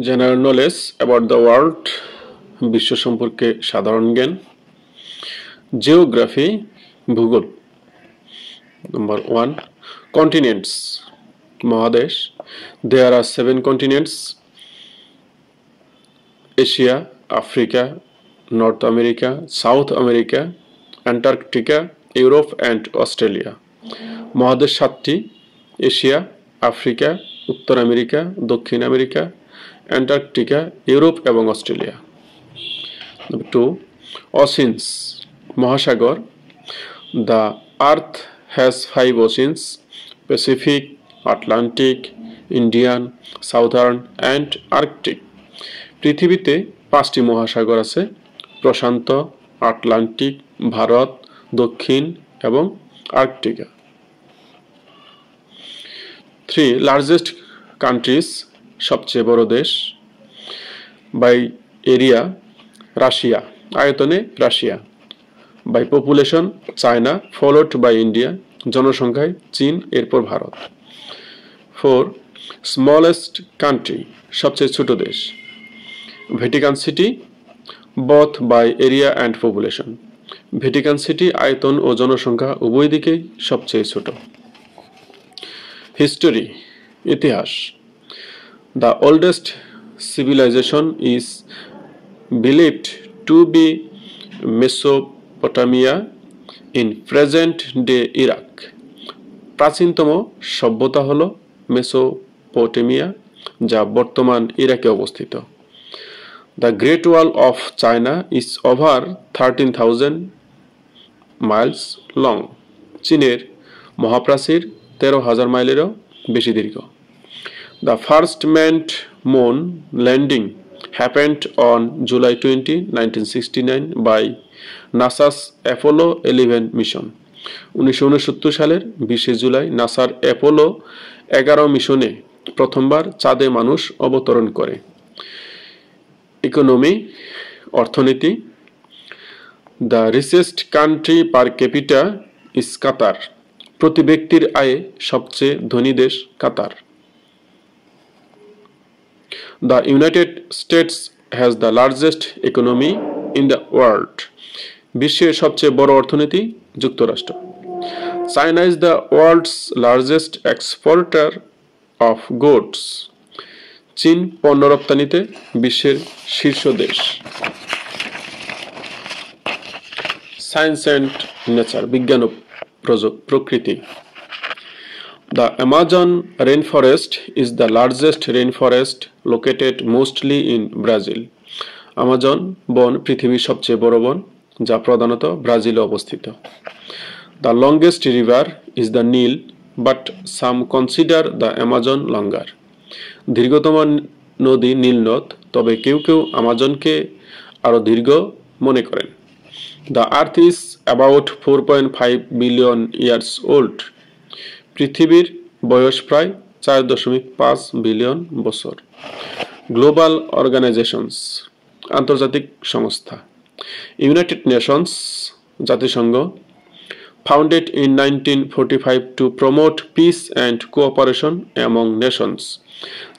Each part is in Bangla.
General knowledge about the world, বিশ্ব সম্পর্কে সাধারণ জ্ঞান। Geography, ভূগোল। Number 1, continents, মহাদেশ। There are 7 continents: Asia, Africa, North America, South America, Antarctica, Europe and Australia. মহাদেশ 7টি: এশিয়া, আফ্রিকা, উত্তর আমেরিকা, দক্ষিণ আমেরিকা, অ্যান্টার্কটিকা, ইউরোপ এবং অস্ট্রেলিয়া। Number 2, oceans, মহাসাগর। The earth has 5 oceans: Pacific, Atlantic, Indian, Southern and Arctic. পৃথিবীতে 5টি মহাসাগর আছে: প্রশান্ত, আটলান্টিক, ভারত, দক্ষিণ এবং আর্কটিকা। 3, largest countries, সবচেয়ে বড় দেশ। By area, রাশিয়া, আয়তনে Russia. By population, China, followed by India, জনসংখ্যায় চীন, এরপর ভারত। 4, smallest country, সবচেয়ে ছোট দেশ। Vatican City, both by area and population. Vatican City আয়তন ও জনসংখ্যা উভয় দিকেই সবচেয়ে ছোট। History, ইতিহাস। The oldest civilization is believed to be Mesopotamia in present-day Iraq. প্রাচীনতম সভ্যতা হলো মেসোপটেমিয়া, যা বর্তমান ইরাকে অবস্থিত। The Great Wall of China is over 13,000 miles long. চীনের মহাপ্রাচীর 13,000 মাইলেরও বেশি দীর্ঘ। The first manned moon landing happened on July 20, 1969 by NASA's Apollo 11 mission. 1969 সালের 20 জুলাই নাসার অ্যাপোলো 11 মিশনে প্রথমবার চাঁদে মানুষ অবতরণ করে। ইকোনমি, অর্থনীতি। The richest country per capita is Qatar. প্রতি ব্যক্তির আয়ে সবচেয়ে ধনী দেশ কাতার। The United States has the largest economy in the world. বিশ্বের সবচেয়ে বড় অর্থনীতি যুক্তরাষ্ট্র। China is the world's largest exporter of goods. চীন পণ্য রপ্তানিতে বিশ্বের শীর্ষ দেশ। সায়েন্স অ্যান্ড নেচার, বিজ্ঞান ও প্রকৃতি। The Amazon rainforest is the largest rainforest located mostly in Brazil. Amazon বন পৃথিবীর সবচেয়ে বড় বন, যা প্রধানত ব্রাজিলে অবস্থিত। The longest river is the Nile, but some consider the Amazon longer. দীর্ঘতম নদী নীল নদ, তবে কেউ কেউ আমাজনকে আরো দীর্ঘ মনে করেন। The earth is about 4.5 billion years old. পৃথিবীর বয়স প্রায় 4.5 বিলিয়ন বছর। গ্লোবাল অর্গানাইজেশনস, আন্তর্জাতিক সংস্থা। ইউনাইটেড নেশনস, জাতিসংঘ। Founded in 1945 to promote peace and cooperation among nations.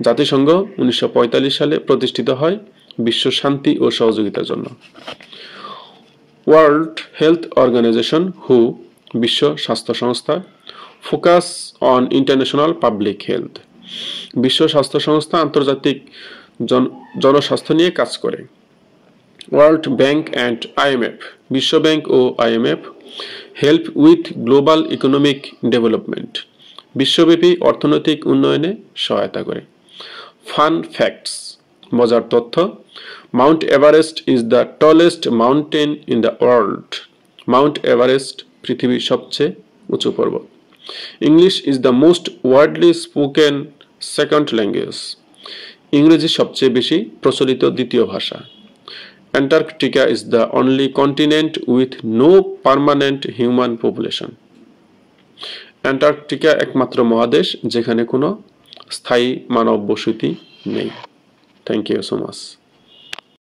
জাতিসংঘ 1945 সালে প্রতিষ্ঠিত হয় বিশ্ব শান্তি ও সহযোগিতার জন্য। ওয়ার্ল্ড হেলথ অর্গানাইজেশন, হু, বিশ্ব স্বাস্থ্য সংস্থা। Focus on international public health. বিশ্ব স্বাস্থ্য সংস্থা আন্তর্জাতিক জনস্বাস্থ্য নিয়ে কাজ করে। ওয়ার্ল্ড ব্যাংক অ্যান্ড আইএমএফ, বিশ্ব ব্যাংক ও IMF help with global economic development, বিশ্বব্যাপী অর্থনৈতিক উন্নয়নে সহায়তা করে। ফান ফ্যাক্টস, মজার তথ্য। Mount Everest is the tallest mountain in the world. Mount Everest পৃথিবীর সবচেয়ে উঁচু পর্বত। English is the most widely spoken second language. ইংরেজি সবচেয়ে বেশি প্রচলিত দ্বিতীয় ভাষা। Antarctica is the only continent with no permanent human population. Antarctica একমাত্র মহাদেশ যেখানে কোনো স্থায়ী মানব বসতি নেই। Thank you so much.